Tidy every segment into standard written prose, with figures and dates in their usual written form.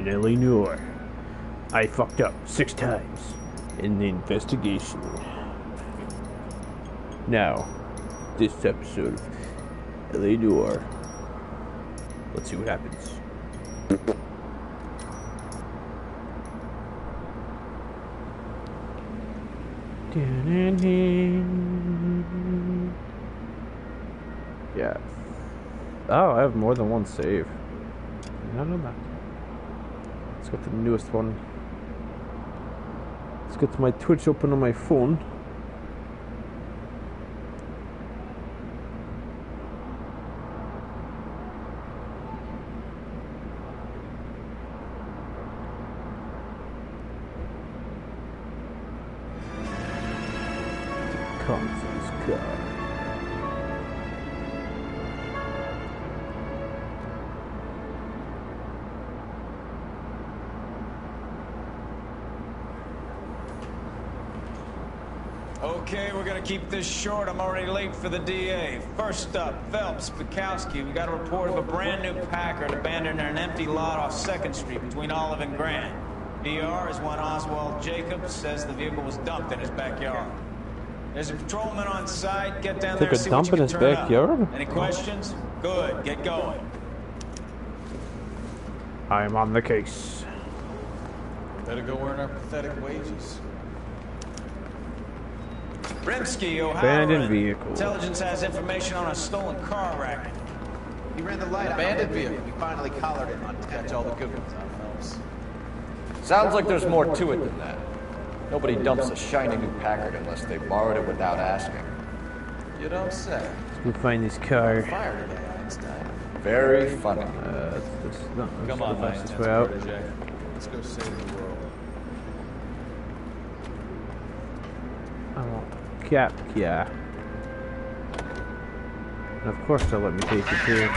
in Noire. I fucked up 6 times in the investigation. Now, this episode of Noire. Let's see what happens. Yeah. Oh, I have more than one save. I don't know that. Let's go to the newest one. Let's get to my Twitch open on my phone. Conference car. Okay, we're gonna keep this short. I'm already late for the DA. First up, Phelps, Bukowski. We got a report of a brand new Packard abandoned in an empty lot off 2nd Street between Olive and Grand. DR is one Oswald Jacobs, says the vehicle was dumped in his backyard. There's a patrolman on site. Get down there and see what you can turn up. Any questions? Good. Get going. I'm on the case. Better go earn our pathetic wages. Rimsky, Ohio. Abandoned vehicle. Intelligence has information on a stolen car racket. He ran the light. Abandoned vehicle. We finally collared him on catch all the good ones on Phelps. Sounds like there's more to it than that. Nobody dumps a shiny new Packard unless they borrowed it without asking. You don't say. Let's find this car. Fire today, Einstein. Very funny. Come on, the fastest way out. Let's go save the world. I want cap, yeah. And of course they'll let me take it too.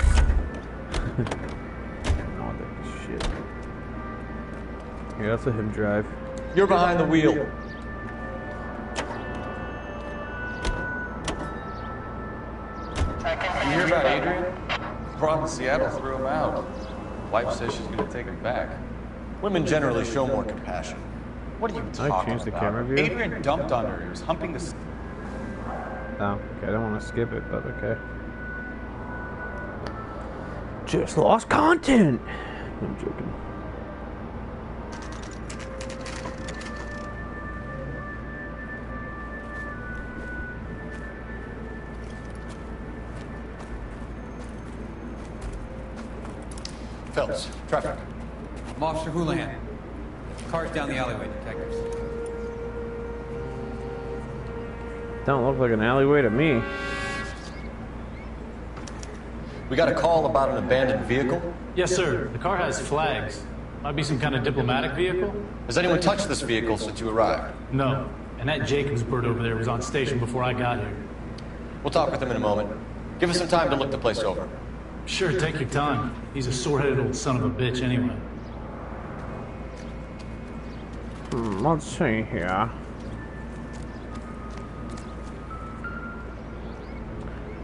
Oh, that shit. Here, let's let him drive. You're behind the wheel. You hear about Adrian? Brought in Seattle threw him out. Wife says she's gonna take him back. Women generally show more compassion. What are you I talking changed the about? camera view. Adrian dumped on her. He was humping the... Oh, okay, I don't want to skip it, but okay. Just lost content! I'm joking. Phelps, traffic. I'm Officer Houlihan. Cars down the alleyway, detectives. Don't look like an alleyway to me. We got a call about an abandoned vehicle. Yes, sir. The car has flags. Might be some kind of diplomatic vehicle? Has anyone touched this vehicle since you arrived? No. And that Jacobs bird over there was on station before I got here. We'll talk with him in a moment. Give us some time to look the place over. Sure, take your time. He's a sore-headed old son of a bitch anyway. Let's see here.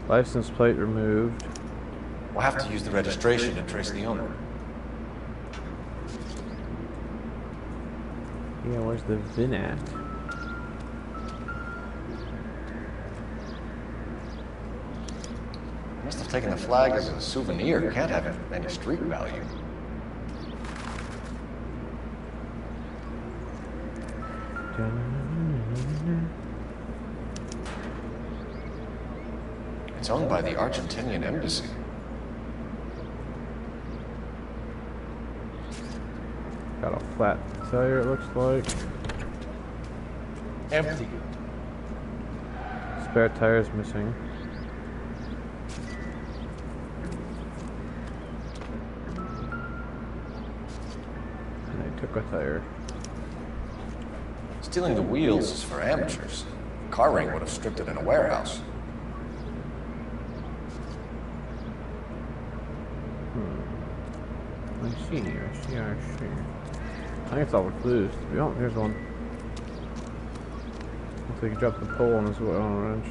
License plate removed. We'll have to use the registration to trace the owner. Yeah, where's the VIN at? Must have taken the flag as a souvenir. Can't have any street value. It's owned by the Argentinian embassy. Got a flat tire, it looks like. Empty. Spare tire's missing. And I took a tire. Stealing the wheels is for amateurs. Car ring would have stripped it in a warehouse. I see here, I see. I think it's all the clues. Oh, here's one. Looks like he dropped the pole on his wrench.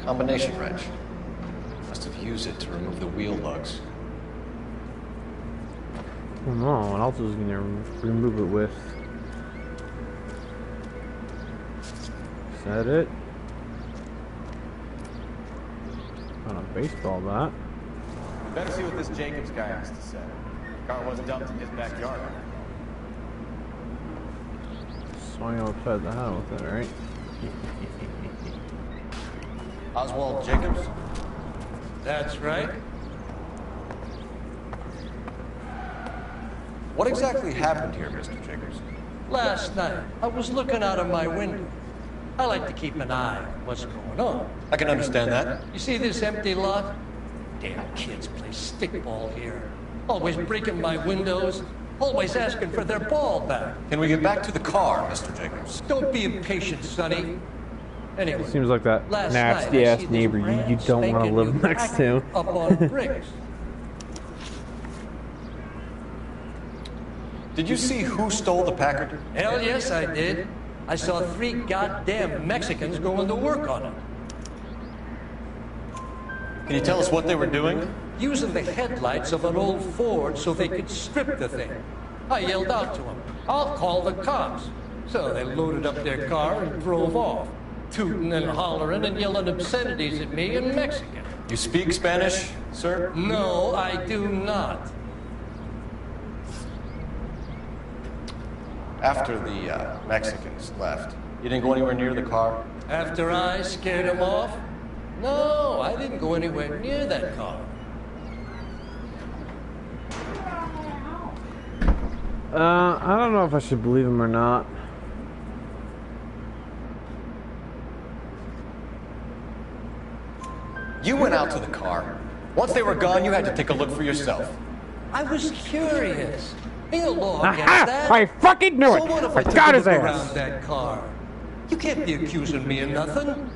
Combination wrench. Must have use it to remove the wheel lugs. Oh no, what else is gonna remove it with? Is that it? On a baseball bat. Better see what this Jacobs guy has to say. Car was dumped in his backyard. Swung him upside the head with it, right? Oswald Jacobs? That's right. What exactly happened here, Mr. Jacobs? Last night, I was looking out of my window. I like to keep an eye on what's going on. I can understand that. You see this empty lot? Damn kids play stickball here. Always breaking my windows. Always asking for their ball back. Can we get back to the car, Mr. Jacobs? Don't be impatient, Sonny. Anyway, Seems like that last nasty night, I ass see this neighbor you brand don't want to spanking live new next to. Packard up on bricks. Did you see who stole the Packard? Hell yes, I did. I saw 3 goddamn Mexicans going to work on it. Can you tell us what they were doing? Using the headlights of an old Ford so they could strip the thing. I yelled out to them, "I'll call the cops." So they loaded up their car and drove off, tooting and hollering and yelling obscenities at me in Mexican. You speak Spanish, sir? No, I do not. After the Mexicans left, you didn't go anywhere near the car? After I scared them off? No, I didn't go anywhere near that car. I don't know if I should believe him or not. You went out to the car. Once they were gone, you had to take a look for yourself. I was curious. Ain't a law against Aha! that. I fucking knew it! So what if I took got a his look ass! around that car? You can't be accusing me of nothing.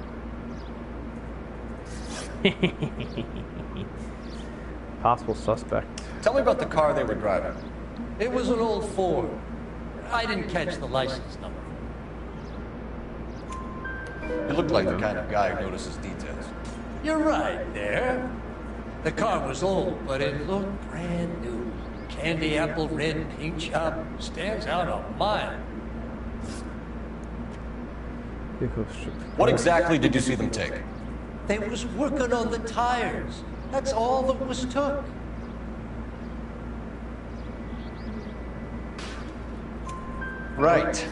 Possible suspect. Tell me about the car they were driving. It was an old Ford. I didn't catch the license number. You looked like the kind of guy who notices details. You're right there. The car was old, but it looked brand new. Candy apple red paint job stands out a mile. What exactly did you see them take? They was working on the tires. That's all that was took. Right.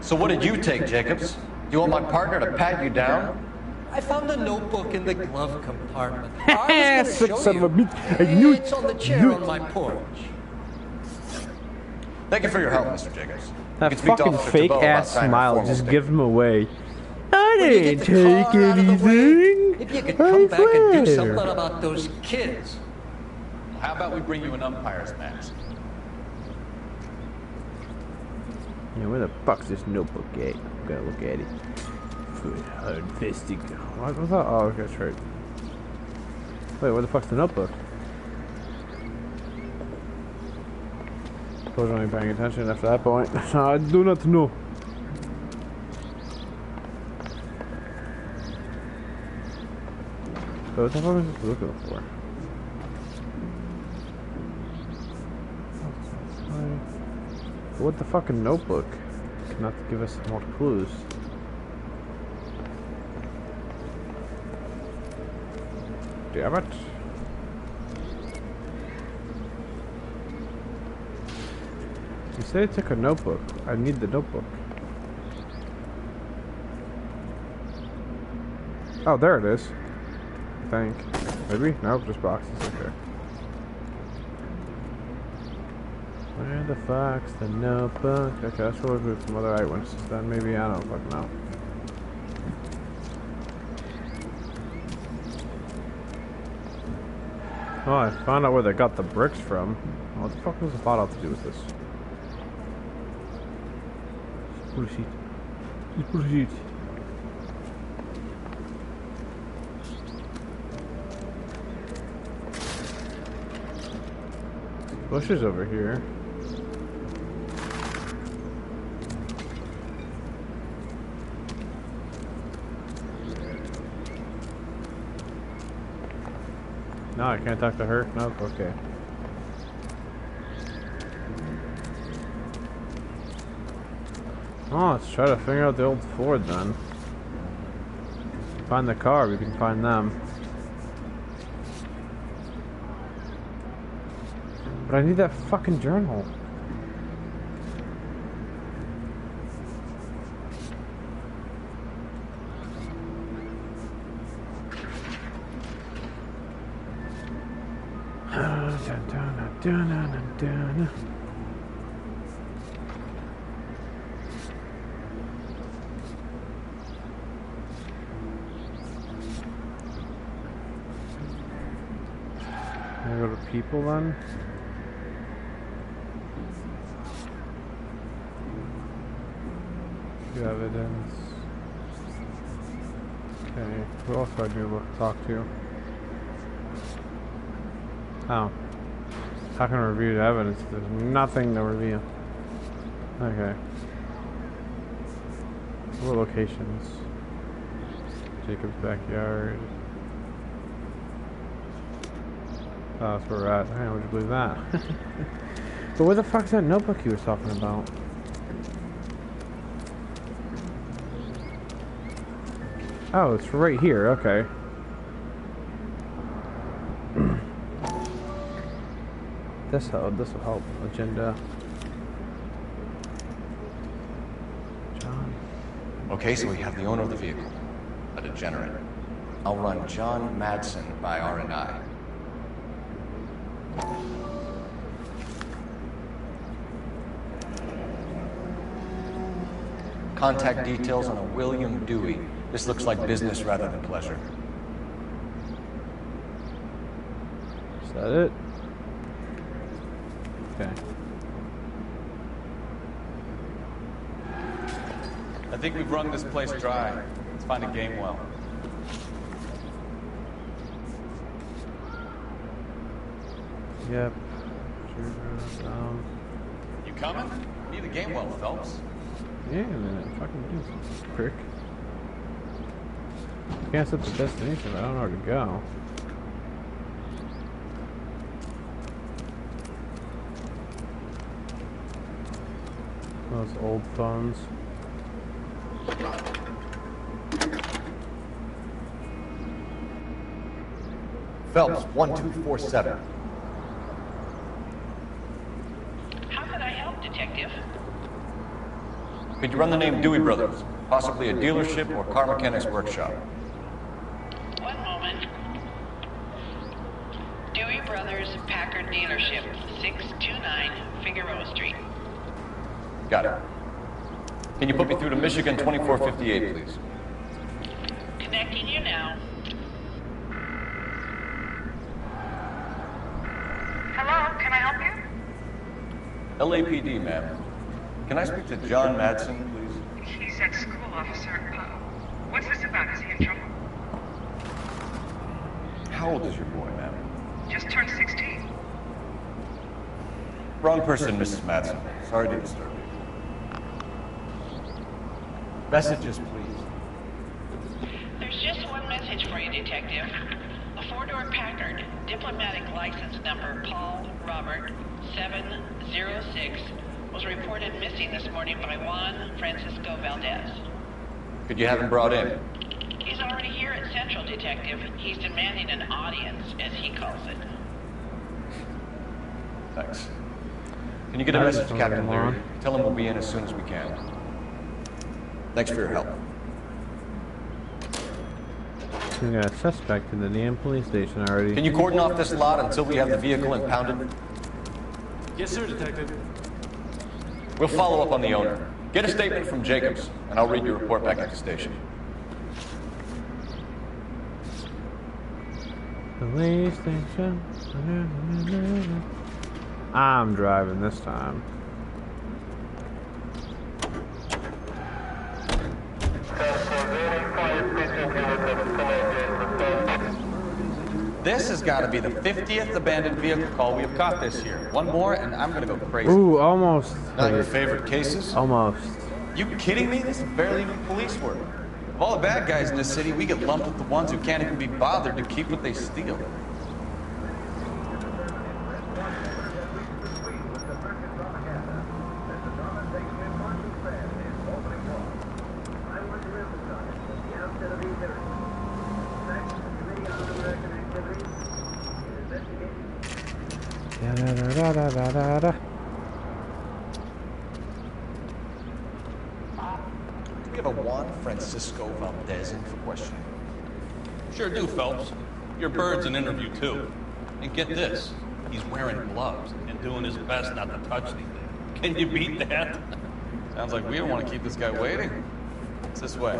So what did you take, Jacobs? You want my partner to pat you down? I found a notebook in the glove compartment. I was Sick gonna show son you. of a bitch. I knew it. It's on the chair on my porch. Thank you for your help, Mr. Jacobs. You That can speak to fucking Officer fake Tebow about ass signing a smile formal just statement. give him away. I When you didn't get the take car out of the way, anything. if you could come back and do swear. something about those kids. How about we bring you an umpire's mask? Yeah, where the fuck's this notebook at? I'm gonna look at it. What was that? Oh, okay, that's right. Wait, where the fuck's the notebook? I wasn't really paying attention after that point. I do not know. But what the fuck was this looking for? What the fucking notebook? Not to give us more clues. Damn it. You say it took a notebook. I need the notebook. Oh, there it is. I think. Maybe? Nope, just boxes. Okay. Where the fuck's the notebook? Okay, let's roll with some other eyewitnesses then. Maybe, I don't fucking know. Oh, I found out where they got the bricks from. What the fuck was the bottle to do with this? Bullshit. It's bullshit. Bushes over here. No, I can't talk to her? Nope, okay. Oh, let's try to figure out the old Ford then. Find the car, we can find them. But I need that fucking journal. I go to people then. Good evidence. Okay, who else do I need to talk to? Oh. How can I review the evidence? There's nothing to review. Okay. What locations? Jacob's backyard. Oh, that's where we're at. Hey, would you believe that? But where the fuck's that notebook you were talking about? Oh, it's right here. Okay. This will help. Agenda. John. Okay, so we have the owner of the vehicle, a degenerate. I'll run John Madsen by R&I. Contact details on a William Dewey. This looks like business rather than pleasure. Is that it? Okay. I think we've wrung this place dry. Let's find a game well. Yep. You coming? Need a game well, Phelps. Yeah, man. Fucking do something, prick. Can't set the destination, but I don't know where to go. Those old phones. Phelps, 1247. How can I help, Detective? Could you run the name Dewey Brothers? Possibly a dealership or car mechanics workshop. One moment. Dewey Brothers Packard Dealership, 629 Figueroa Street. Got it. Can you put me through to Michigan 2458, please? Connecting you now. Hello, can I help you? LAPD, ma'am. Can I speak to John Madsen, please? He's at school, officer. What's this about? Is he in trouble? How old is your boy, ma'am? Just turned 16. Wrong person, Mrs. Madsen. Sorry to disturb you. Messages, please. There's just one message for you, Detective. A four-door Packard, diplomatic license number Paul Robert 706, was reported missing this morning by Juan Francisco Valdez. Could you have him brought in? He's already here at Central, Detective. He's demanding an audience, as he calls it. Thanks. Can you get a message to Captain Leary? Tell him we'll be in as soon as we can. Thanks for your help. We got a suspect in the damn police station already. Can you cordon off this lot until we have the vehicle impounded? Yes, sir, Detective. We'll follow up on the owner. Get a statement from Jacobs, and I'll read your report back at the station. Police station. I'm driving this time. This has got to be the 50th abandoned vehicle call we have caught this year. One more, and I'm gonna go crazy. Ooh, almost. Not your favorite cases? Almost. You kidding me? This is barely even police work. Of all the bad guys in this city, we get lumped with the ones who can't even be bothered to keep what they steal. Da, da, da, da, da, da, da. Do we have a Juan Francisco Valdez in for questioning? Sure do, Phelps. Your bird's an interview, too. And get this, he's wearing gloves and doing his best not to touch anything. Can you beat that? Sounds like we don't want to keep this guy waiting. It's this way.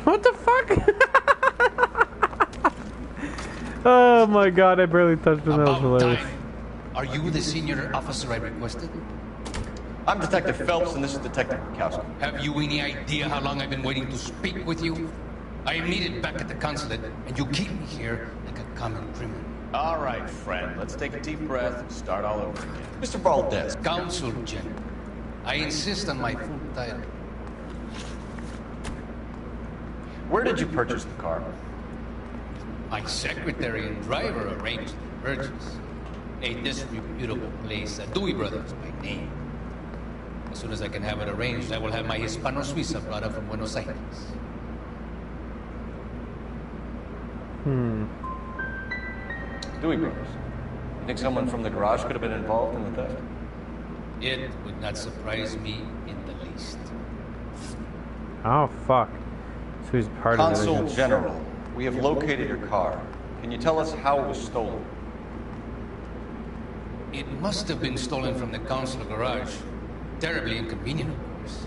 What the fuck? Oh my god, I barely touched him. That was hilarious. Are you the senior officer I requested? I'm Detective Phelps, and this is Detective Bukowski. Have you any idea how long I've been waiting to speak with you? I am needed back at the consulate, and you keep me here like a common criminal. All right, friend. Let's take a deep breath and start all over again. Mr. Valdez. Consul General. I insist on my full title. Where did you purchase the car? My secretary and driver arranged the purchase. A disreputable place, Dewey Brothers by name. As soon as I can have it arranged, I will have my Hispano Suiza brought up from Buenos Aires. Dewey Brothers. You think someone from the garage could have been involved in the theft? It would not surprise me in the least. Oh fuck. So he's part of the Consul division. General, we have located your car. Can you tell us how it was stolen? It must have been stolen from the consular garage. Terribly inconvenient, of course.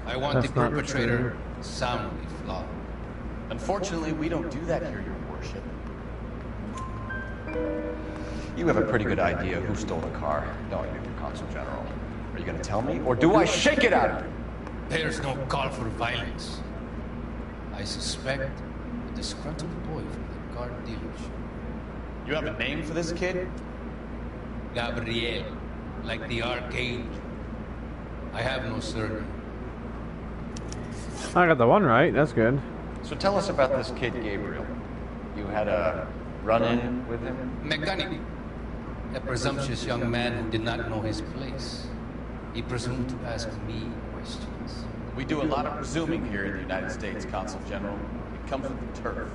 I want That's the not perpetrator soundly flogged. Unfortunately, we don't do that here, Your Worship. You have a pretty good idea who stole the car, don't you, Consul General? Are you going to tell me, or do I shake it out of you? There's no call for violence. I suspect a disgruntled boy from the car dealership. You have a name for this kid? Gabriel, like the archangel. I have no surname. I got the one right. That's good. So tell us about this kid, Gabriel. You had a run-in with him? Mechanic. A presumptuous young man who did not know his place. He presumed to ask me questions. We do a lot of presuming here in the United States, Consul General. It comes with the turf.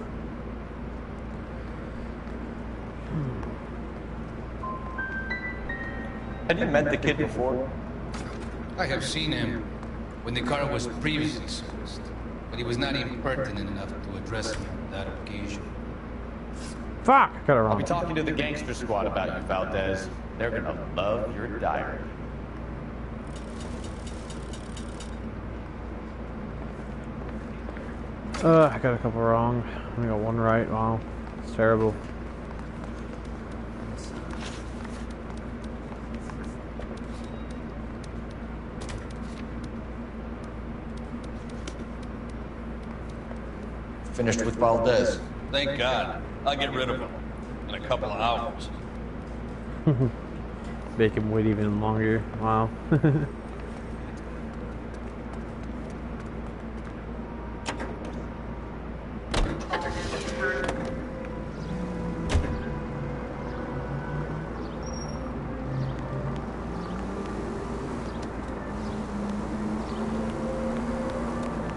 Had you met the kid before? I have seen him when the car was previously serviced, but he was not impertinent enough to address me on that occasion. Fuck! I got it I'll wrong. be talking to the gangster squad about you, Valdez. They're gonna love your diary. I got a couple wrong. I got one right. Wow. It's terrible. Finished with Valdez. Thank God. I'll get rid of him in a couple of hours. Make him wait even longer. Wow.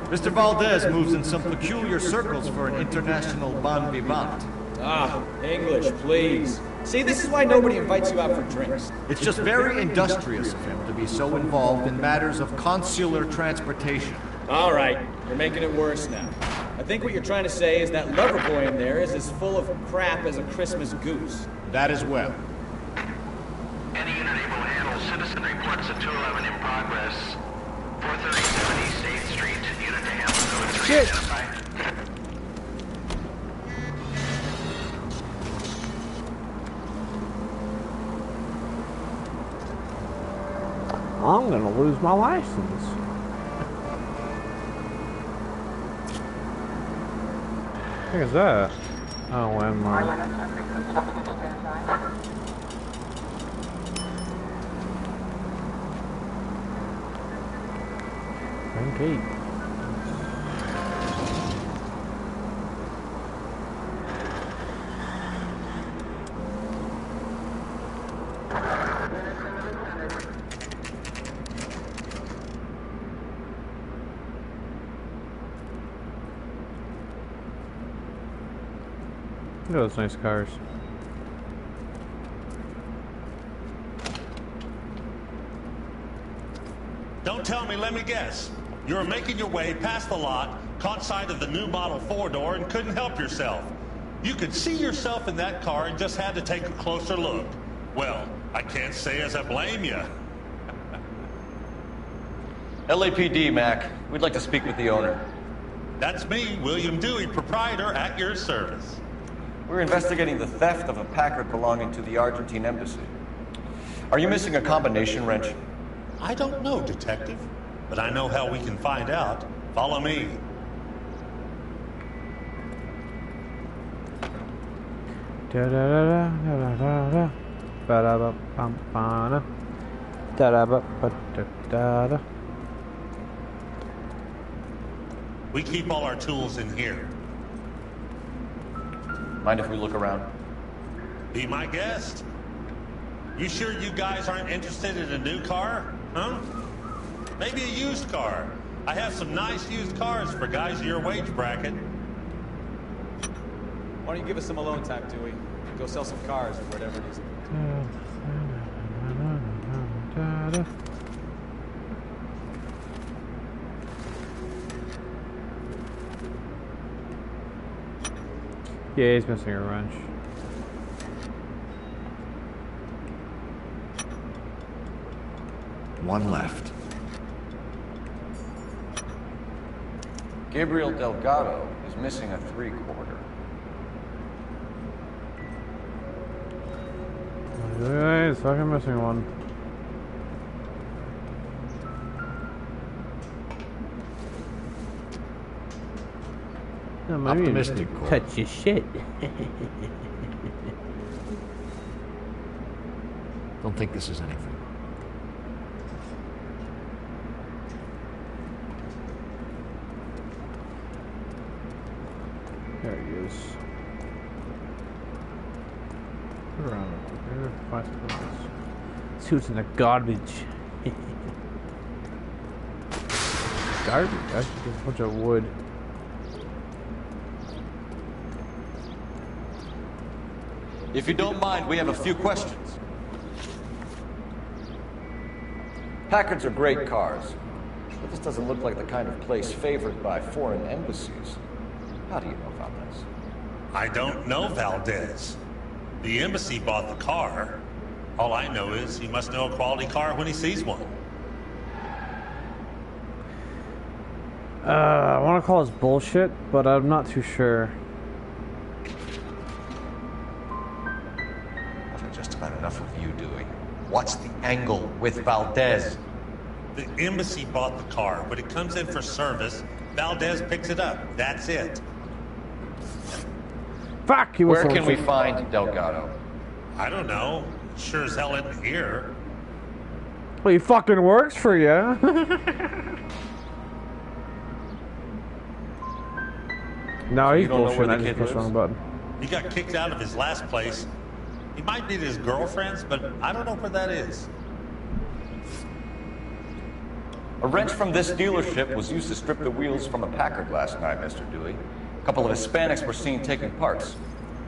Mr. Valdez moves in some peculiar circles for an international bon vivant. Ah, English, please. See, this is why nobody invites you out for drinks. It's just very industrious of him to be so involved in matters of consular transportation. All right, you're making it worse now. I think what you're trying to say is that lover boy in there is as full of crap as a Christmas goose. That as well. Any unit able to handle citizen reports of 211 in progress. 437 East 8th Street. Unit to handle code 3 identified. I'm gonna lose my license. What the heck is that? Oh, landmark. Okay. Look at those nice cars. Don't tell me, let me guess. You were making your way past the lot, caught sight of the new model 4-door, and couldn't help yourself. You could see yourself in that car and just had to take a closer look. Well, I can't say as I blame you. LAPD, Mac. We'd like to speak with the owner. That's me, William Dewey, proprietor, at your service. We're investigating the theft of a Packard belonging to the Argentine embassy. Are you missing a combination wrench? I don't know, Detective, but I know how we can find out. Follow me. Da da da da da da ba da ba bum ba da da ba ba da da da. We keep all our tools in here. Mind if we look around? Be my guest. You sure you guys aren't interested in a new car? Huh? Maybe a used car. I have some nice used cars for guys of your wage bracket. Why don't you give us some alone time, Dewey? Go sell some cars or whatever it is. Yeah, he's missing a wrench. One left. Gabriel Delgado is missing a 3/4. Yeah, he's fucking missing one. No, maybe Optimistic, touch your shit. Don't think this is anything. There he is. Put around here. Find this. Suits in the garbage. Garbage? Actually, a bunch of wood. If you don't mind, we have a few questions. Packards are great cars, but this doesn't look like the kind of place favored by foreign embassies. How do you know Valdez? I don't know Valdez. The embassy bought the car. All I know is he must know a quality car when he sees one. I want to call this bullshit, but I'm not too sure. I've had just about enough of you, Dewey. What's the angle with Valdez? The embassy bought the car. When it comes in for service, Valdez picks it up. That's it. Fuck you! Where can we find Delgado? I don't know. Sure as hell isn't here. Well, he fucking works for you. No, he's bullshit. I just pushed the wrong button. He got kicked out of his last place. He might be at his girlfriend's, but I don't know where that is. A wrench from this dealership was used to strip the wheels from a Packard last night, Mr. Dewey. A couple of Hispanics were seen taking parts.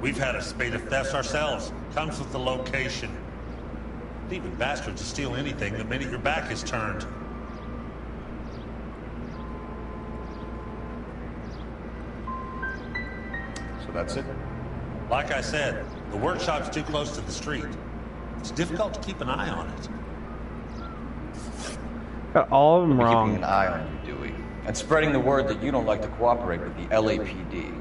We've had a spate of thefts ourselves. Comes with the location. Thieving bastards will steal anything the minute your back is turned. So that's it? Like I said, the workshop's too close to the street. It's difficult to keep an eye on it. Got all of them We'll be wrong. keeping an eye on you, Dewey, and spreading the word that you don't like to cooperate with the LAPD.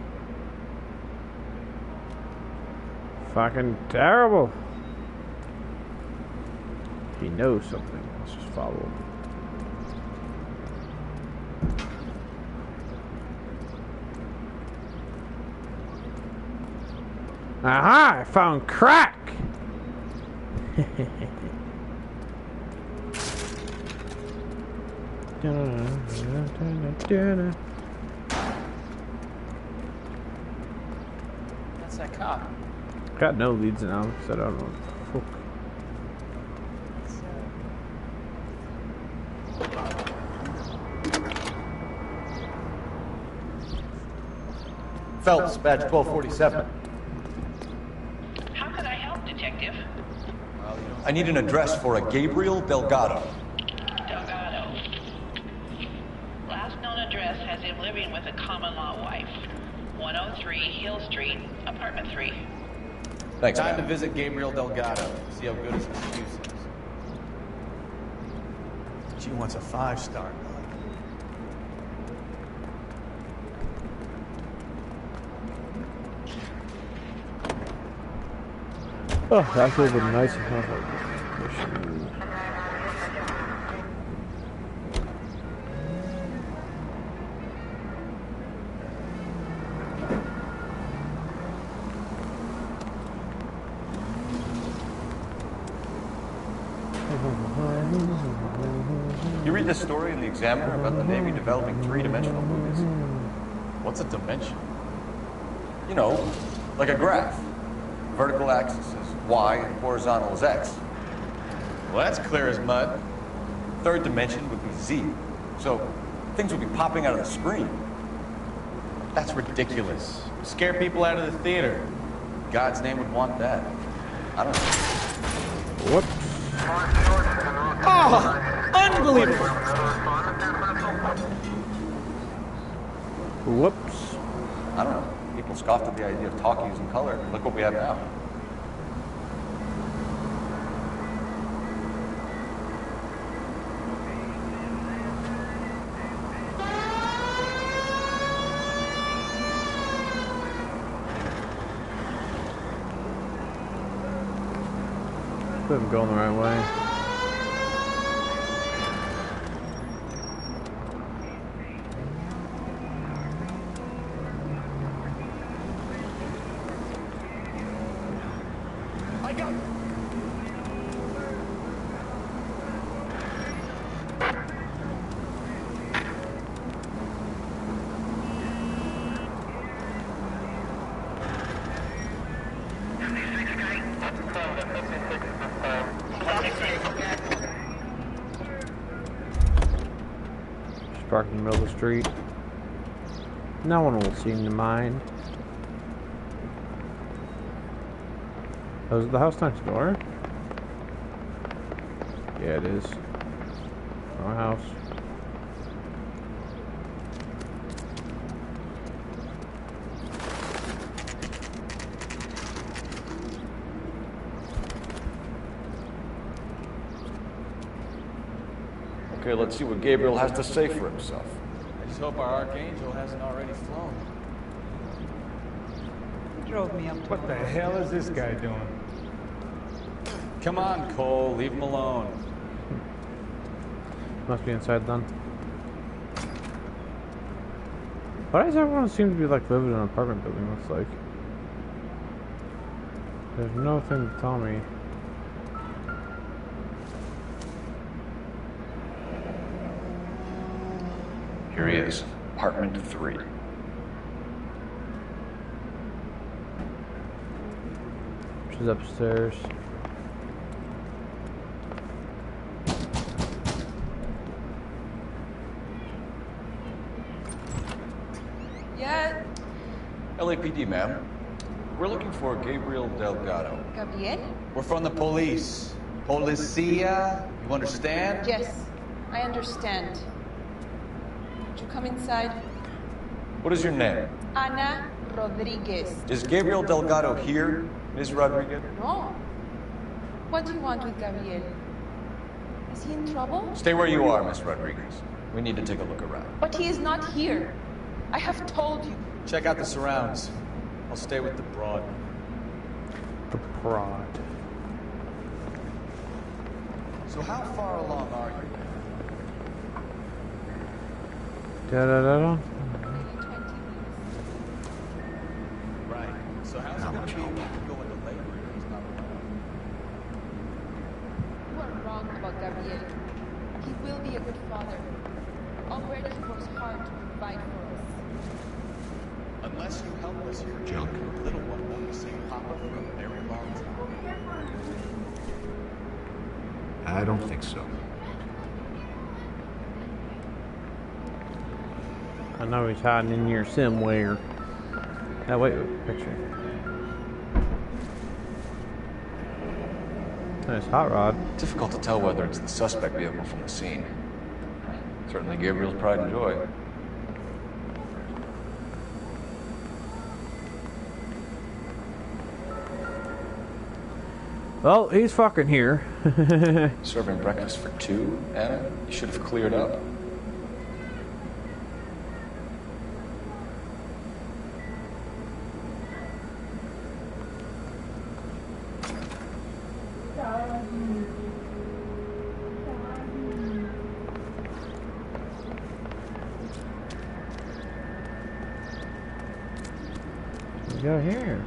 Fucking terrible. He knows something. Let's just follow him. Aha! I found crack! That's that cop. Got no leads now because I don't know. Fuck. Phelps, badge 1247. I need an address for a Gabriel Delgado. Delgado. Last known address has him living with a common-law wife. 103 Hill Street, apartment 3. Thanks, Time man. to visit Gabriel Delgado. See how good his excuse is. She wants a 5-star. Oh, that would have been nice if not like You read this story in the Examiner about the Navy developing three-dimensional movies? What's a dimension? You know, like a graph. Vertical axis is Y and horizontal is X. Well, that's clear as mud. Third dimension would be Z. So things would be popping out of the screen. That's ridiculous. Scare people out of the theater. God's name would want that. I don't know. Whoops. Oh, unbelievable. Whoops. I don't know. People scoffed at the idea of talkies in color. Look what we have now. Couldn't go in the right way. I got it. Just parked in the middle of the street. No one will seem to mind. Oh, is it the house next door? Yeah, it is. Our house. Okay, let's see what Gabriel has to say for himself. I just hope our Archangel hasn't already flown. Drove me up to What the hell is this guy doing? Come on, Cole. Leave him alone. Must be inside then. Why does everyone seem to be like living in an apartment building? Looks like there's nothing to tell me. Here he is, apartment 3. She's upstairs. Yeah, LAPD, ma'am. We're looking for Gabriel Delgado. Gabriel? We're from the police. Policia, you understand? Yes, I understand. Would you come inside? What is your name? Ana Rodriguez. Is Gabriel Delgado here, Ms. Rodriguez? No. What do you want with Gabriel? Is he in trouble? Stay where you are, Ms. Rodriguez. We need to take a look around. But he is not here. I have told you. Check out the surrounds. I'll stay with the broad. The prod. So how far along are you? Da da da da. Right. So how's it going to be when you go into labor if he's not around? You are wrong about Gabriel. He will be a good father. Already he works hard to provide for us. Unless you help us here, Junk, your little one won't see Papa for a very long time. I don't think so. I know he's hiding in here somewhere. Now wait, picture. Nice hot rod. Difficult to tell whether it's the suspect vehicle from the scene. Certainly Gabriel's pride and joy. Well, he's fucking here. Serving breakfast for two, Anna? You should have cleared up. We go here.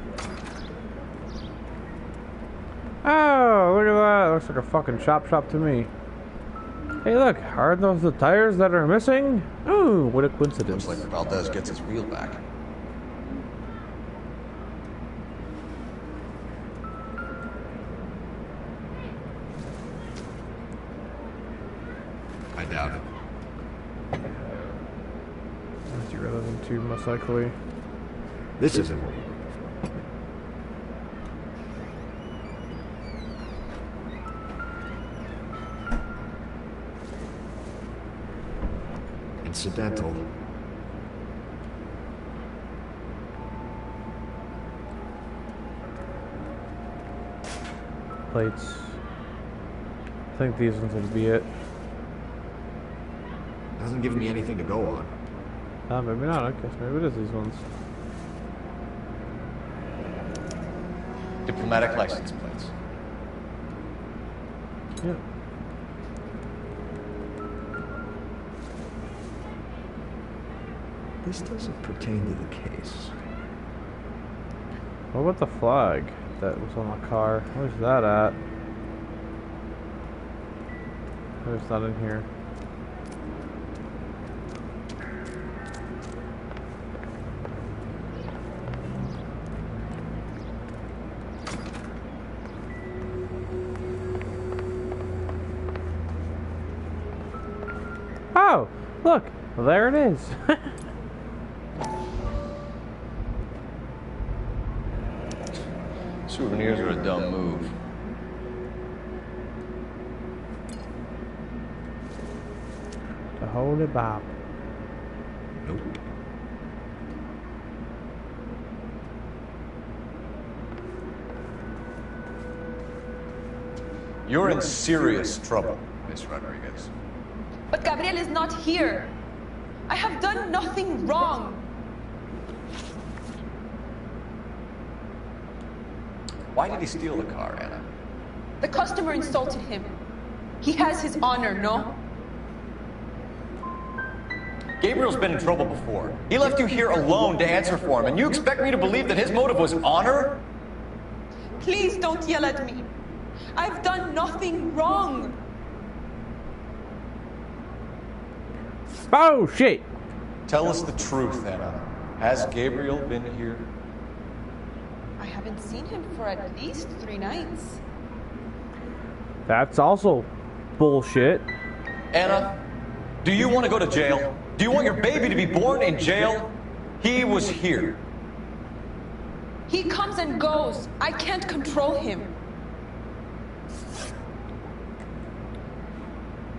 Oh, look at that. Looks like a fucking shop to me. Hey, look. Aren't those the tires that are missing? Ooh, what a coincidence. Looks like Valdez gets his wheel back. I doubt it. That's irrelevant too, most likely. This isn't what we incidental. Plates. I think these ones would be it. Doesn't give me anything to go on. Maybe not. I guess maybe it is these ones. Diplomatic license plates. Yeah. This doesn't pertain to the case. What about the flag that was on the car? Where's that at? There's that in here. Oh, look, well, there it is. Souvenirs are a dumb move. The Holy Bob. Nope. You're in serious trouble, Miss Rodriguez. But Gabriel is not here. I have done nothing wrong. Why did he steal the car, Anna? The customer insulted him. He has his honor, no? Gabriel's been in trouble before. He left you here alone to answer for him, and you expect me to believe that his motive was honor? Please don't yell at me. I've done nothing wrong. Oh, shit. Tell us the truth, Anna. Has Gabriel been here? I haven't seen him for at least 3 nights. That's also bullshit. Anna, do you want to go to jail? Do you want your baby to be born in jail? He was here. He comes and goes. I can't control him.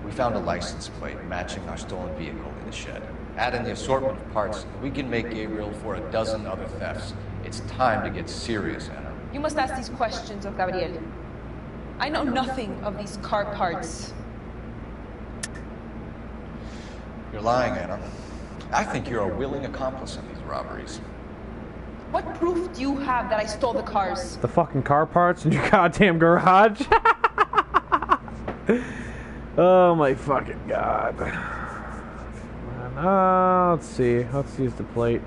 We found a license plate matching our stolen vehicle in the shed. Add in the assortment of parts, and we can make Gabriel for a dozen other thefts. It's time to get serious, Anna. You must ask these questions of Gabriel. I know nothing of these car parts. You're lying, Anna. I think you're a willing accomplice in these robberies. What proof do you have that I stole the cars? The fucking car parts in your goddamn garage. Oh my fucking god. Let's see. Let's use the plate.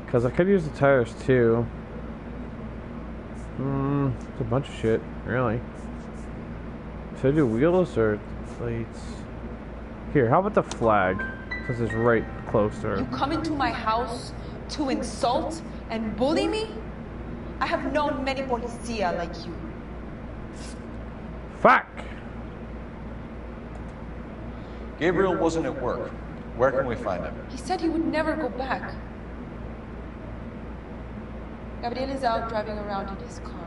Because I could use the tires too. It's a bunch of shit, really. Should I do wheels or plates? Here, how about the flag? This is right close to her. You come into my house to insult and bully me? I have known many policia like you. Fuck! Gabriel wasn't at work. Where can we find him? He said he would never go back. Gabriel is out driving around in his car.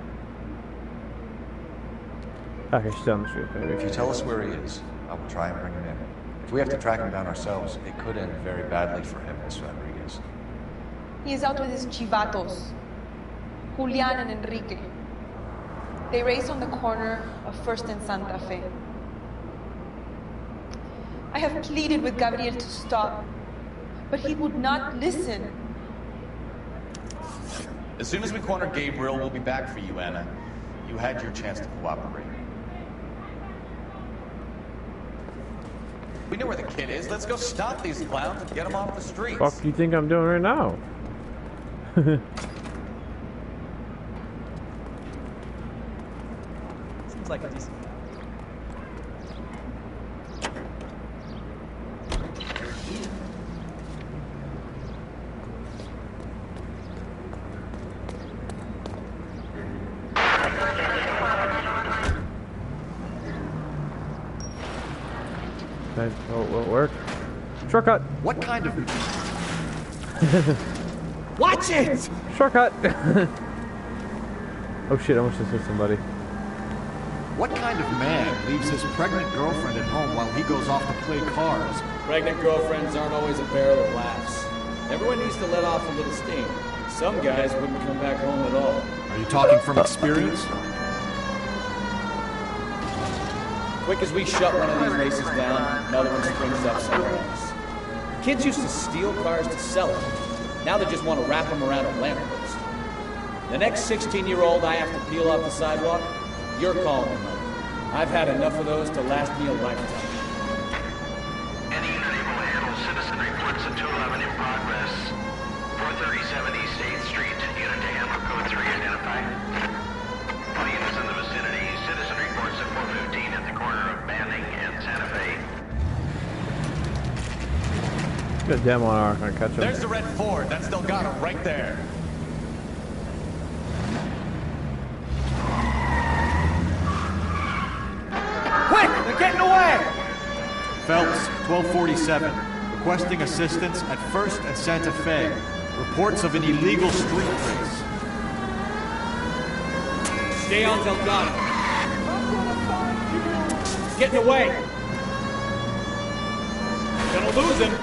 Okay, she's down the street, maybe. If you tell us where he is, I will try and bring him in. If we have to track him down ourselves, it could end very badly for him, Miss Rodriguez. He is out with his chivatos, Julian and Enrique. They race on the corner of First and Santa Fe. I have pleaded with Gabriel to stop, but he would not listen. As soon as we corner Gabriel, we'll be back for you, Anna. You had your chance to cooperate. We know where the kid is. Let's go stop these clowns and get them off the streets. What do you think I'm doing right now? Seems like a decent guy. Will it work? Shortcut! What kind of... Watch it! Shortcut! Oh shit, I almost just hit somebody. What kind of man leaves his pregnant girlfriend at home while he goes off to play cards? Pregnant girlfriends aren't always a barrel of laughs. Everyone needs to let off a little steam. Some guys wouldn't come back home at all. Are you talking from experience? Quick as we shut one of these races down, another one springs up somewhere else. Kids used to steal cars to sell them. Now they just want to wrap them around a lamppost. The next 16-year-old I have to peel off the sidewalk, you're calling them up. I've had enough of those to last me a lifetime. Any unit able to handle citizen reports of 211 in progress. 437 East 8th Street, unit to handle code 3 identified. All units in the vicinity, citizen reports at 415 at the corner of Banning and Santa Fe. Good demo on our catch him. There's the red Ford. That's Delgado right there. Quick! They're getting away! Phelps, 1247. Requesting assistance at First and Santa Fe. Reports of an illegal street race. Stay on Delgado. He's getting away. Gonna lose him.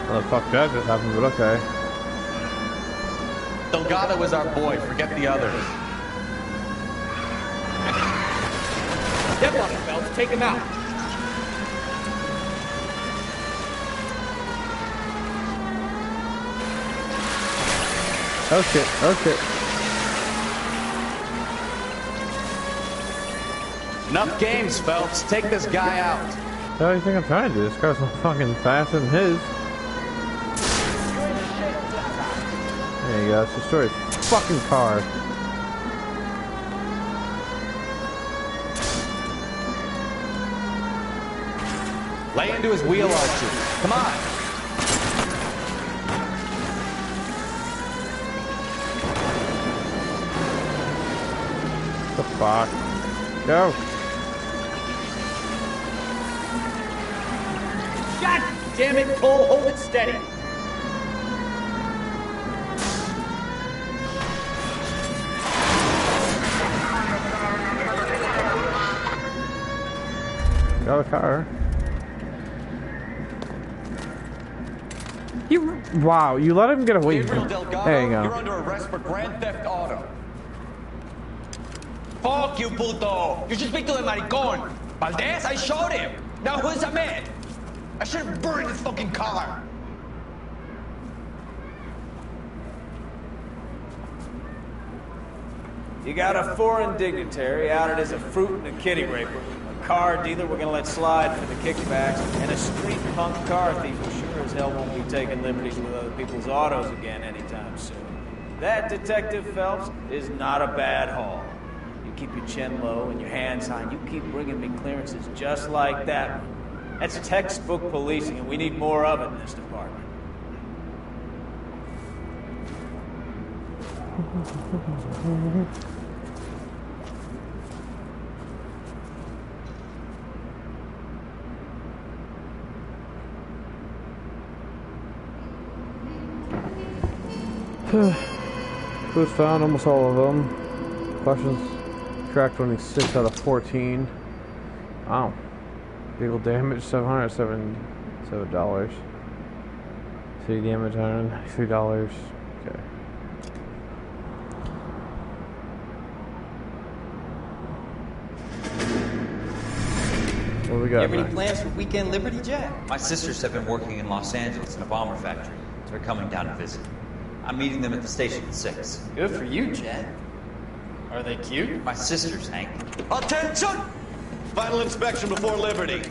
Well, fuck that just happened, but okay. Delgado is our boy. Forget the others. Step on him, Phelps. Take him out. Oh shit, oh shit. Enough games, Phelps. Take this guy out. What do you think I'm trying to do? This car's not fucking faster than his. There you go, let's destroy his fucking car. Lay into his wheel arches. Come on. The fuck? Go. God damn it, Cole. Hold it steady. Got a car. Wow, you let him get away. Gabriel Delgado, There you go. you're under arrest for grand theft auto. Fuck you, puto! You should speak to the maricón. Valdez, I showed him. Now who's a man? I should have burned his fucking car. You got a foreign dignitary outed as a fruit and a kitty raper, a car dealer we're gonna let slide for the kickbacks, and a street punk car thief who sure as hell won't be taking liberties with other people's autos again anytime soon. That, Detective Phelps, is not a bad haul. You keep your chin low and your hands high, and you keep bringing me clearances just like that one. That's textbook policing, and we need more of it in this department. Clues found, almost all of them. Questions tracked only 6 out of 14. Wow. Vehicle damage $777. City damage $193. Okay. What do we got? You have any plans for weekend Liberty, Jack? My sisters have been working in Los Angeles in a bomber factory. They're coming down to visit. I'm meeting them at the station at 6. Good for you, Jack. Are they cute? My sisters, Hank. Attention! Final inspection before Liberty.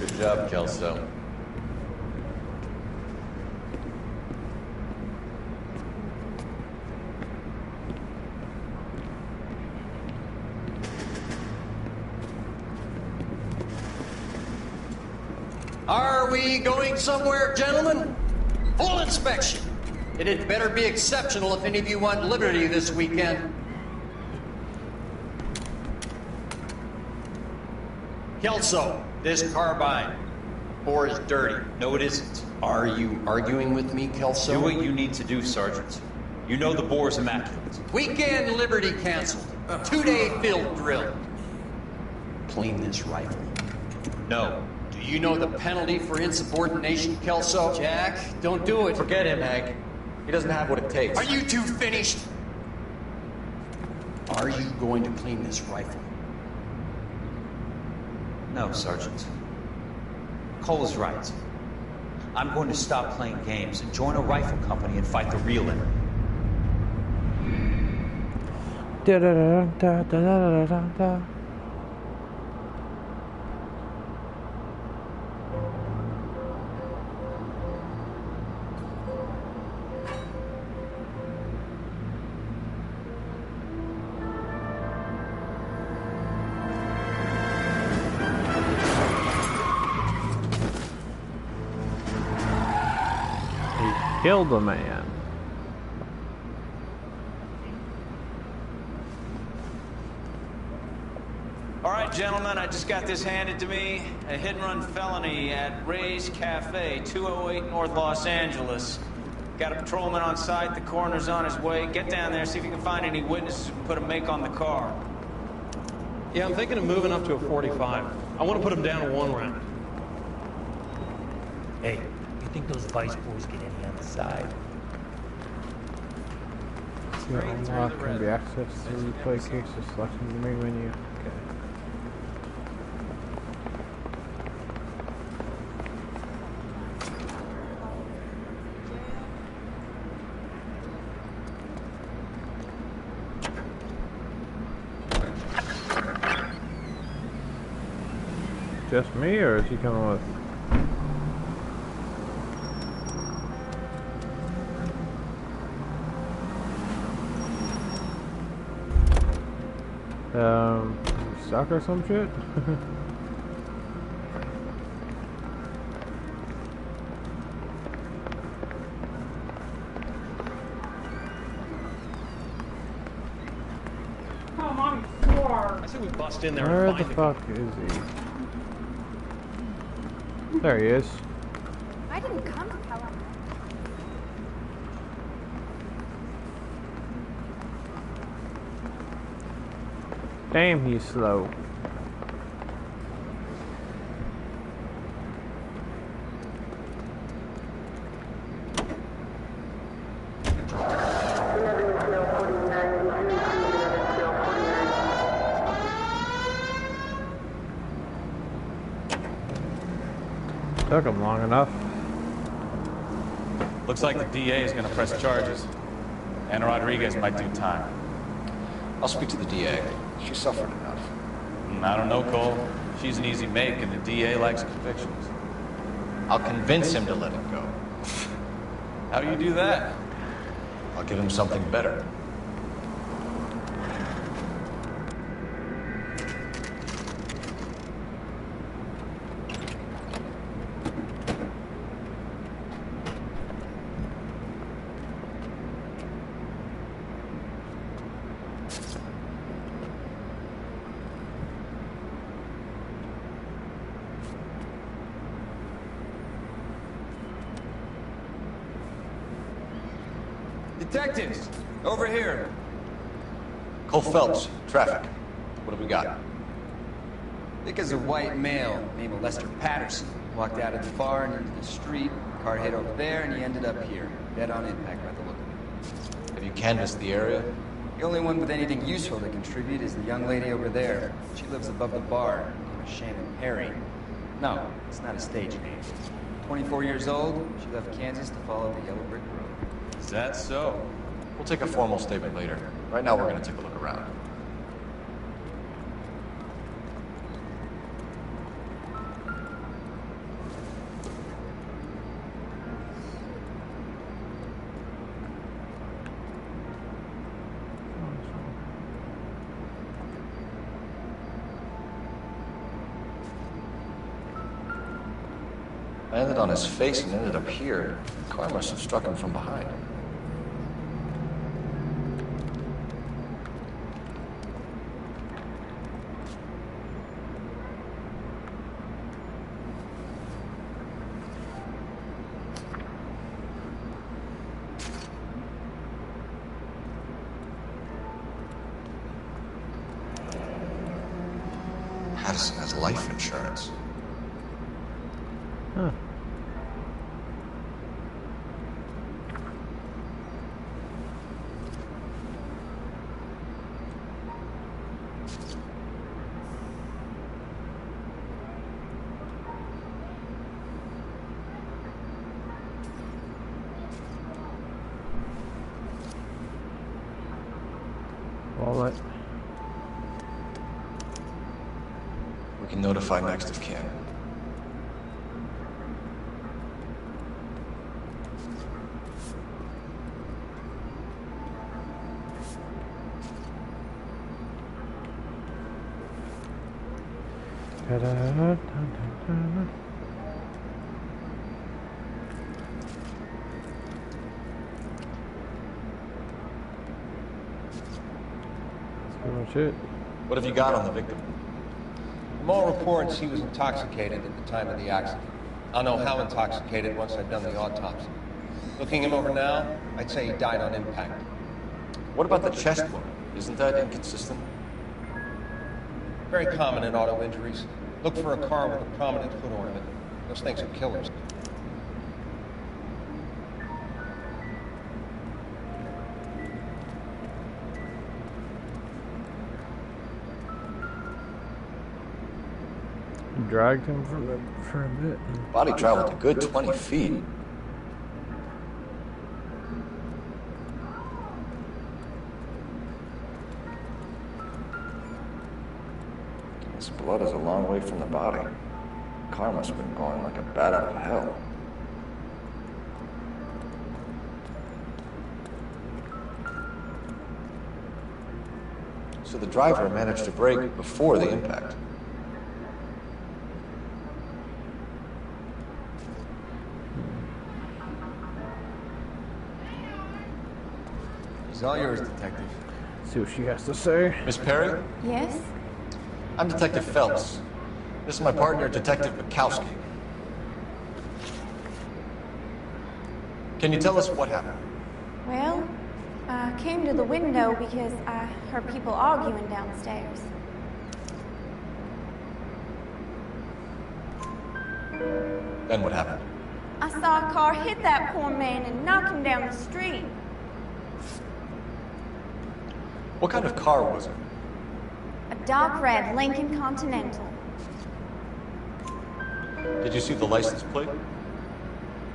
Good job, Kelso. Are we going somewhere, gentlemen? Full inspection. It had better be exceptional if any of you want liberty this weekend. Kelso, this carbine. Bore is dirty. No, it isn't. Are you arguing with me, Kelso? Do what you need to do, Sergeant. You know the bore's immaculate. Weekend liberty canceled. 2-day field drill. Clean this rifle. No. Do you know the penalty for insubordination, Kelso? Jack, don't do it. Forget him, Hank. He doesn't have what it takes. Are you two finished? Are you going to clean this rifle? No, Sergeant. Cole is right. I'm going to stop playing games and join a rifle company and fight the real enemy. Da da da da da da da. Killed a man. All right, gentlemen, I just got this handed to me. A hit-and-run felony at Ray's Cafe, 208 North Los Angeles. Got a patrolman on site. The coroner's on his way. Get down there, see if you can find any witnesses who can put a make on the car. Yeah, I'm thinking of moving up to a 45. I want to put him down to 1 round. Hey, you think those Vice boys get any on the side? Unlock can be accessed through replay cases, selecting the main menu. Okay. Just me, or is he coming with? Stuck or some shit? Come on, I say we bust in there. Where and the find fuck is he? There he is. I didn't come to tell him. Damn, he's slow. Took him long enough. Looks like the DA is going to press charges. Anna Rodriguez might do time. I'll speak to the DA. She suffered enough. I don't know, Cole. She's an easy make, and the DA likes convictions. I'll convince him to let it go. How do you do that? I'll give him something better. Detectives, over here. Cole Phelps, traffic. What have we got? Because a white male named Lester Patterson walked out of the bar and into the street. Car hit over there, and he ended up here, dead on impact by the look of it. Have you canvassed the area? The only one with anything useful to contribute is the young lady over there. She lives above the bar, named Shannon Perry. No, it's not a stage name. 24 years old, she left Kansas to follow the yellow brick road. Is that so? We'll take a formal statement later. Right now, we're going to take a look around. I landed on his face and ended up here. The car must have struck him from behind. Patterson has life insurance. Huh. Wallet. We can notify next of kin. That's pretty much it. What have you got on the victim? From all reports, he was intoxicated at the time of the accident. I'll know how intoxicated once I've done the autopsy. Looking him over now, I'd say he died on impact. What about the chest wound? Isn't that inconsistent? Very common in auto injuries. Look for a car with a prominent hood ornament. Those things are killers. Dragged him for a bit. Body traveled a good 20 feet. This blood is a long way from the body. The car must have been going like a bat out of hell. So the driver managed to brake before the impact. It's all yours, Detective. See what she has to say. Miss Perry? Yes? I'm Detective Phelps. This is my partner, Detective Bukowski. Can you tell us what happened? Well, I came to the window because I heard people arguing downstairs. Then what happened? I saw a car hit that poor man and knock him down the street. What kind of car was it? A dark red Lincoln Continental. Did you see the license plate?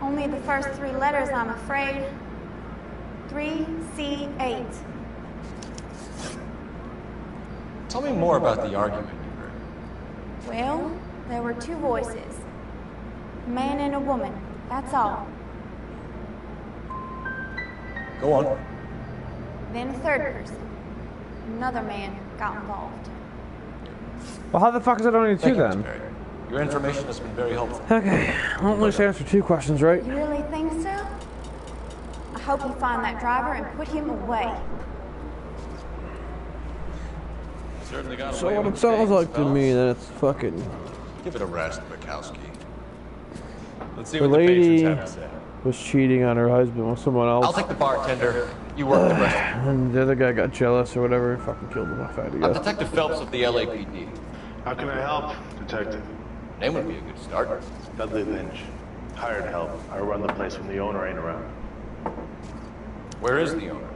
Only the first three letters, I'm afraid. 3C8. Tell me more about the argument you heard. Well, there were two voices. A man and a woman, that's all. Go on. Then a third person. Another man got involved. Well, how the fuck is it only two then? Your information has been very helpful. Okay, well, at least answer two questions, right? You really think so? I hope you find that driver and put him away. Certainly got So away what with it sounds mistakes, like to fellas. me, then it's fucking... Give it a rest, Bukowski. Let's see The what the patients lady have to say. was cheating on her husband with someone else. I'll take the bartender. You work the rest of And the other guy got jealous or whatever and fucking killed him off out it. I'm Detective Phelps of the LAPD. How can I help, Detective? Name would be a good start. Dudley Lynch. Hired help. I run the place when the owner ain't around. Where is the owner?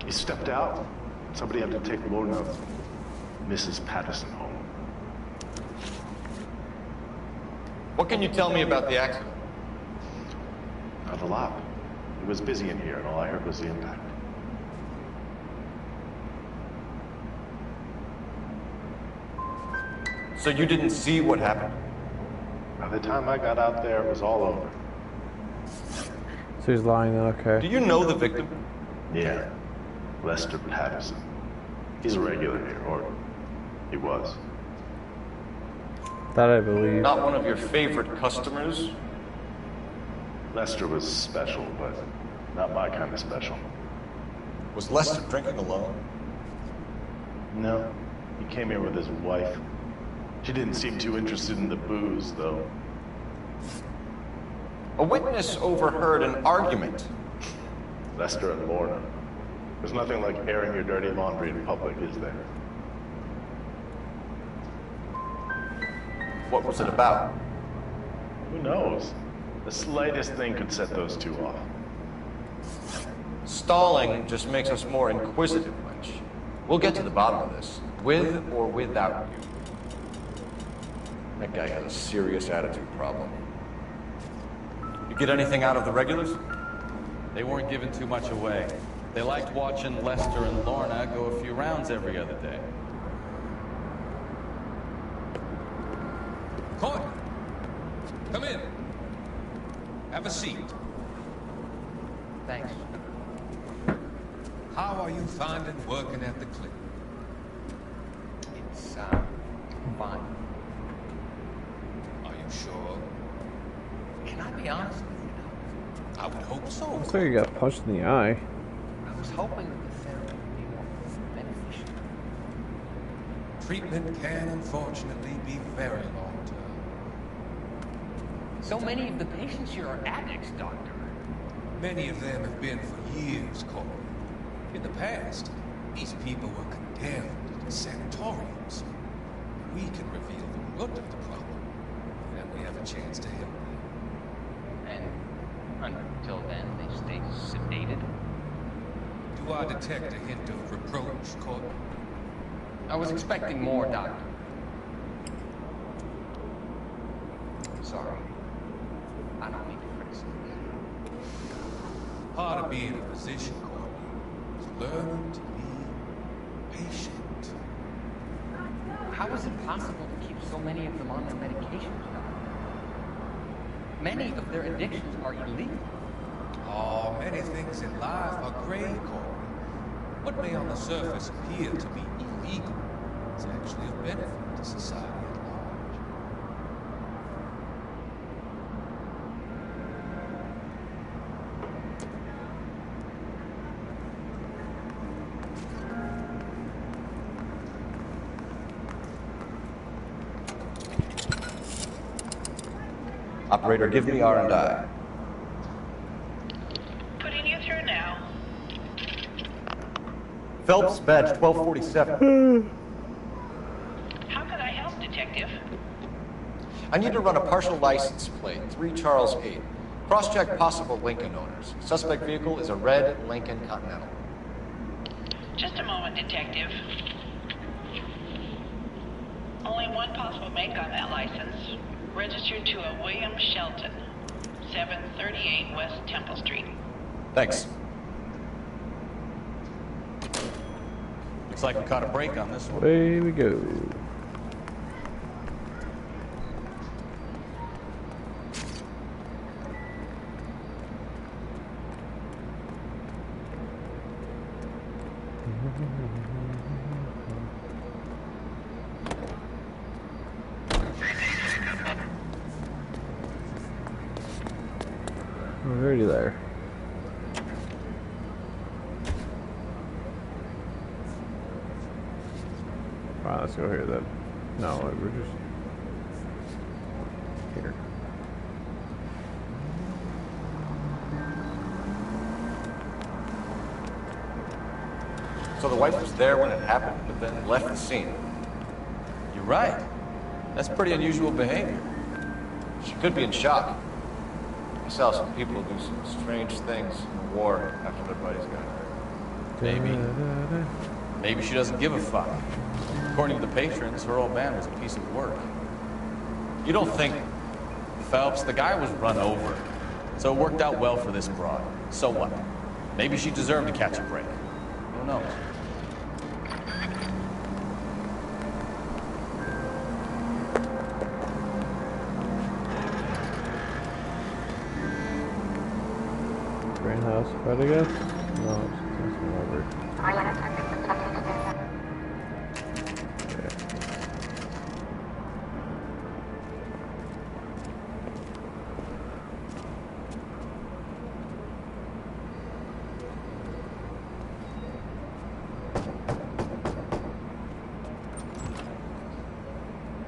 He stepped out. Somebody had to take Lorna, Mrs. Patterson home. What can you tell me about the accident? Not a lot. It was busy in here, and all I heard was the impact. So you didn't see what happened? By the time I got out there, it was all over. So he's lying, okay. Do you know the victim? Yeah. Lester Patterson. He's a regular here, or he was. That I believe. Not one of your favorite customers? Lester was special, but not my kind of special. Was Lester drinking alone? No. He came here with his wife. She didn't seem too interested in the booze, though. A witness overheard an argument. Lester and Lorna. There's nothing like airing your dirty laundry in public, is there? What was it about? Who knows? The slightest thing could set those two off. Stalling just makes us more inquisitive, Lynch. We'll get to the bottom of this, with or without you. That guy has a serious attitude problem. You get anything out of the regulars? They weren't giving too much away. They liked watching Lester and Lorna go a few rounds every other day. Court, come in. Have a seat. Thanks. How are you finding working at the clinic? It's, fine. Are you sure? Can I be honest with you? I would hope so. Looks like he got punched in the eye. I was hoping that the therapy would be more beneficial. Treatment can unfortunately be very long-term. So many of the patients here are addicts, Doctor. Many of them have been for years, Corey. In the past, these people were condemned to sanatoriums. We can reveal the root of the problem, and we have a chance to help them. And until then, they stay sedated? Do I detect a hint of reproach, Corey? I was expecting more, Doctor. Sorry. I don't mean to criticize. Part of being a physician, Corey, is learning to be patient. How is it possible to keep so many of them on their medications, Doctor? Many of their addictions are illegal. Oh, many things in life are gray, Corey. What may on the surface appear to be illegal is actually of benefit to society at large. Operator, give me R&I. Putting you through now. Phelps, badge 1247. How can I help, Detective? I need to run a partial license plate, 3 Charles 8. Cross-check possible Lincoln owners. Suspect vehicle is a red Lincoln Continental. Just a moment, Detective. Only one possible make on that license. Registered to a William Shelton, 738 West Temple Street. Thanks. Looks like we caught a break on this one. Away we go. We're already there. Alright, let's go here then. No, we're just here. So the wife was there when it happened, but then left the scene. You're right. That's pretty unusual behavior. She could be in shock. I saw some people do some strange things in the war after their buddies got hurt. Maybe she doesn't give a fuck. According to the patrons, her old man was a piece of work. You don't think... Phelps, the guy was run over. So it worked out well for this broad. So what? Maybe she deserved to catch a break. Who knows? Greenhouse, right, I guess? No, it's over.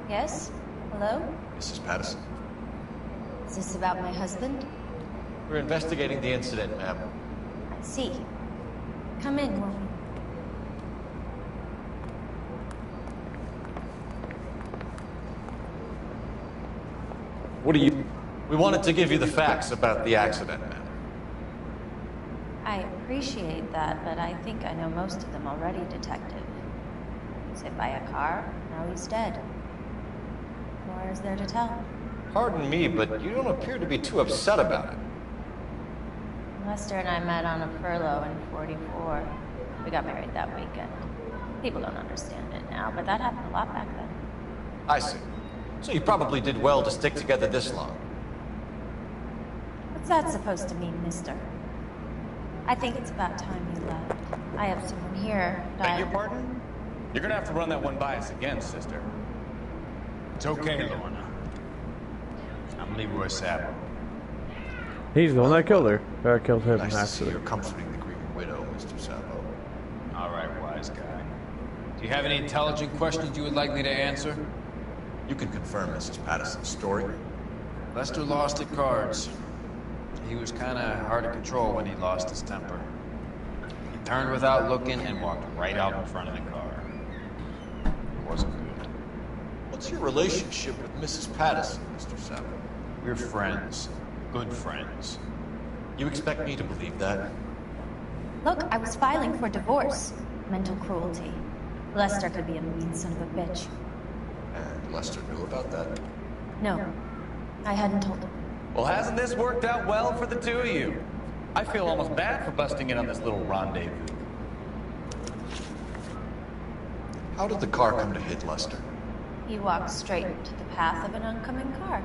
Yes? Hello? Mrs. Patterson. Is this about my husband? We're investigating the incident, ma'am. I see. Come in, won't you? What do you... We wanted to give you the facts about the accident, ma'am. I appreciate that, but I think I know most of them already, Detective. He was hit by a car, now he's dead. What is there to tell? Pardon me, but you don't appear to be too upset about it. Lester and I met on a furlough in '44. We got married that weekend. People don't understand it now, but that happened a lot back then. I see. So you probably did well to stick together this long. What's that supposed to mean, mister? I think it's about time you left. I have someone here. Beg your pardon? You're gonna have to run that one by us again, sister. It's okay, Lorna. I'm Leroy Sabo. He's the one that killed her. Or killed him, Nice to see actually. you're comforting the grieving widow, Mr. Sabo. All right, wise guy. Do you have any intelligent questions you would like me to answer? You can confirm Mrs. Patterson's story. Lester lost at cards. He was kind of hard to control when he lost his temper. He turned without looking and walked right out in front of the car. It wasn't good. What's your relationship with Mrs. Patterson, Mr. Sabo? We're friends. Good friends. You expect me to believe that? Look, I was filing for divorce. Mental cruelty. Lester could be a mean son of a bitch. And Lester knew about that? No, I hadn't told him. Well, hasn't this worked out well for the two of you? I feel almost bad for busting in on this little rendezvous. How did the car come to hit Lester? He walked straight into the path of an oncoming car.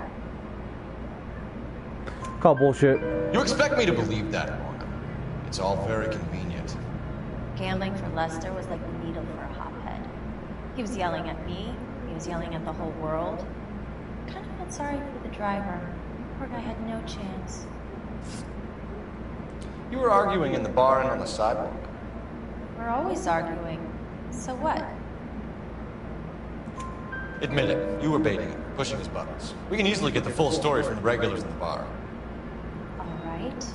Call bullshit. You expect me to believe that, Morgan? It's all very convenient. Gambling for Lester was like the needle for a hophead. He was yelling at me. He was yelling at the whole world. I kind of felt sorry for the driver. Poor guy had no chance. You were arguing in the bar and on the sidewalk. We're always arguing. So what? Admit it, you were baiting him, pushing his buttons. We can easily get the full story from the regulars in the bar. All right.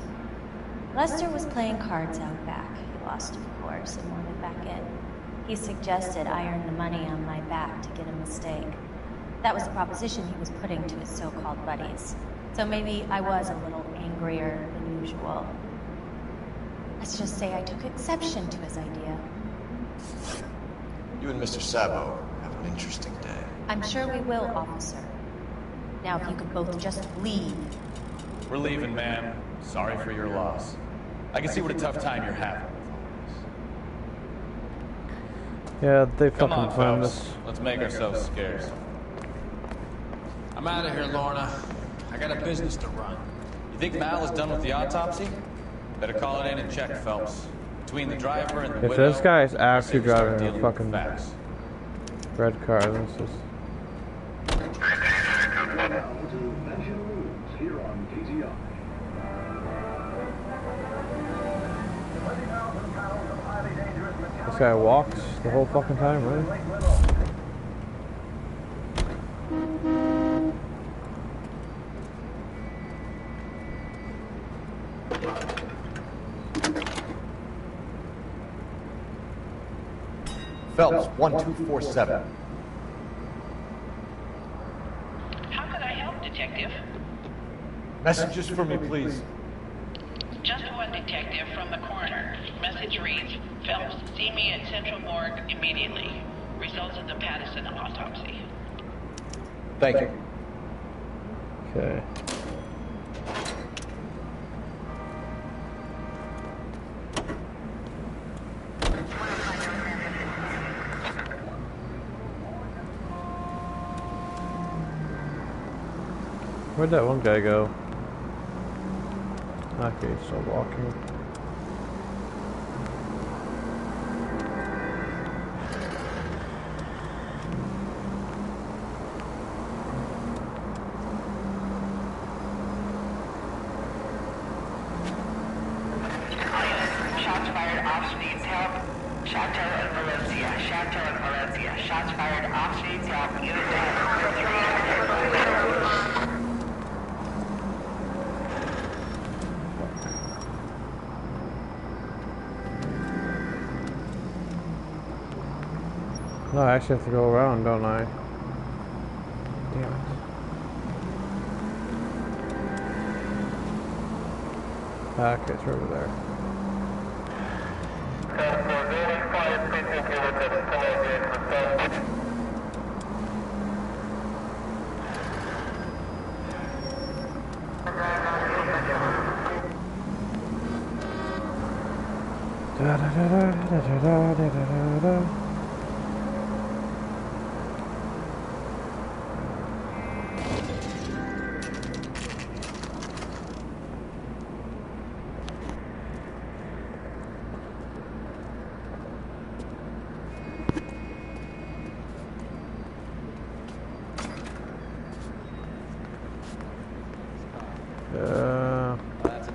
Lester was playing cards out back. He lost, of course, and wanted back in. He suggested I earn the money on my back to get a mistake. That was the proposition he was putting to his so-called buddies. So maybe I was a little angrier than usual. Let's just say I took exception to his idea. You and Mr. Sabo have an interesting day. I'm sure we will, officer. Now, if you could both just leave. We're leaving, ma'am. Sorry for your loss. I can see what a tough time you're having. Yeah, they Come fucking on, found folks. us. Let's make ourselves scarce. I'm out of here, Lorna. I got a business to run. You think Mal is done with the autopsy? Better call it in and check, Phelps. Between the driver and the If widow, this guy is actually say we start driving a dealing with fucking facts. red car, this is... This guy walks the whole fucking time, really? Phelps, 1247. How could I help, Detective? Messages for me, please. Just one detective from the coroner. Message reads, Phelps, see me at Central Morgue immediately. Results of the Patterson autopsy. Thank you. Okay. Where'd that one guy go? Okay, he's still walking. Shots fired off streets, help. Chateau and Valencia. Chateau and Valencia. Shots fired off streets, help. Unit down. No, I actually have to go around, don't I? Damn it. Okay, it's over there. Da da da da da da da da da.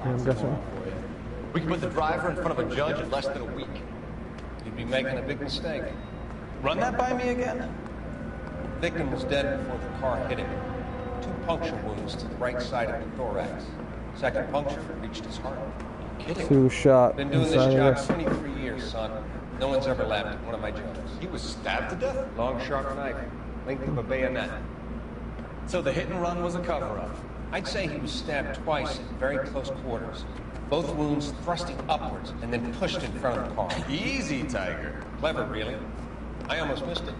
I'm guessing. We can put the driver in front of a judge in less than a week. You'd be making a big mistake. Run that by me again? The victim was dead before the car hit him. 2 puncture wounds to the right side of the thorax. Second puncture reached his heart. He was shot Been doing this inside job of 23 years, son. No one's ever left. One of my jobs. He was stabbed to death? Long, sharp knife. Length of a bayonet. So the hit and run was a cover-up. I'd say he was stabbed twice in very close quarters. Both wounds thrusting upwards and then pushed in front of the car. Easy, Tiger. Clever, really. I almost missed it.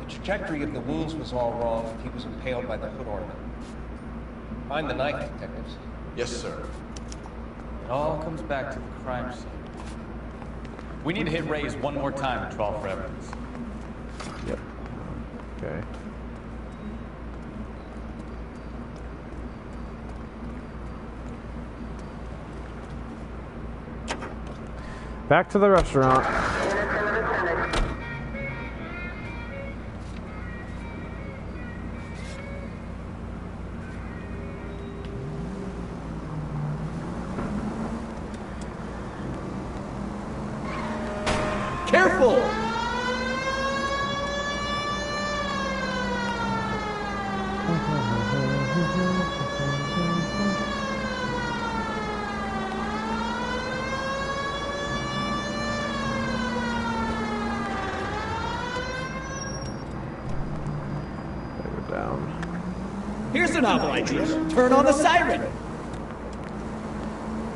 The trajectory of the wounds was all wrong. He was impaled by the hood ornament. Find the knife, detectives. Yes, sir. It all comes back to the crime scene. We need to hit Ray's one more time at 12 for evidence. Yep. Okay. Back to the restaurant. Careful! Here's a novel idea. Turn on the siren.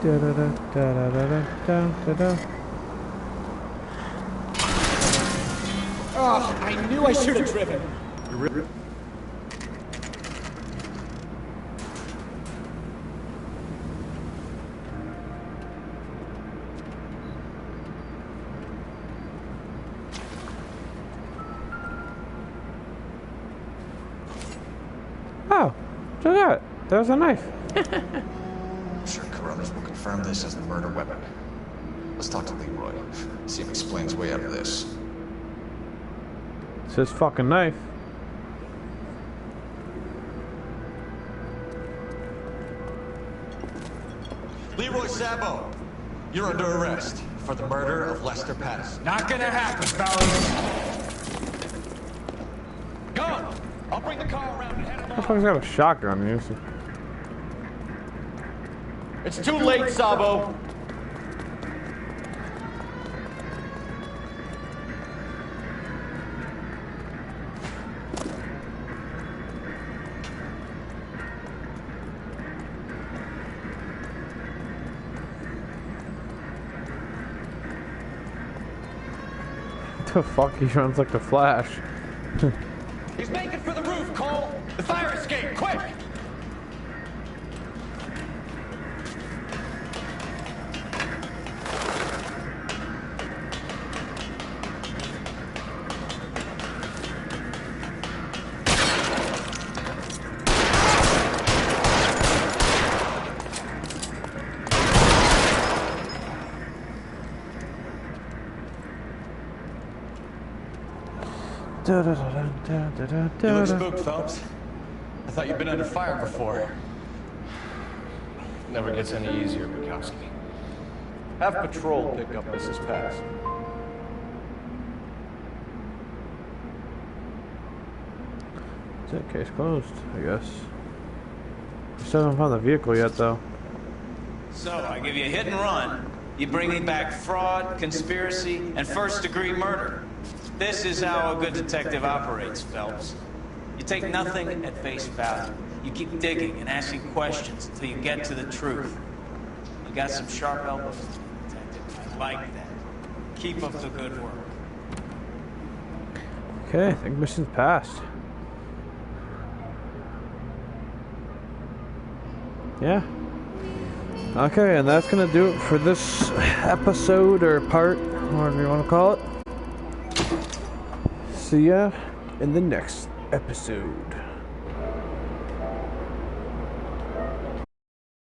Da da da da da da da da. Oh, I knew I should have driven. Oh, look at that. There's a knife. I'm sure Carruthers will confirm this as the murder weapon. Let's talk to Leroy. See if he explains his way out of this. It's his fucking knife. Leroy Sabo, you're under arrest for the murder of Lester Patterson. Not gonna happen, fellas. Go on. I'll bring the car around and head him That fucker's got a shotgun. You see. It's too late, Sabo. The fuck, he runs like the Flash. He's making for the roof, Cole! The fire escape, quick! You look spooked, Phelps. I thought you'd been under fire before. Never gets any easier, Bukowski. Have patrol pick up Mrs. Pass. That's it, case closed, I guess. We still haven't found the vehicle yet, though. So, I give you a hit and run. You bring me back fraud, conspiracy, and first-degree murder. This is how a good detective operates, Phelps. You take nothing at face value. You keep digging and asking questions until you get to the truth. You got some sharp elbows, detective. I like that. Keep up the good work. Okay, I think mission's passed. Yeah. Okay, and that's gonna do it for this episode, or part, whatever you want to call it. See ya in the next episode.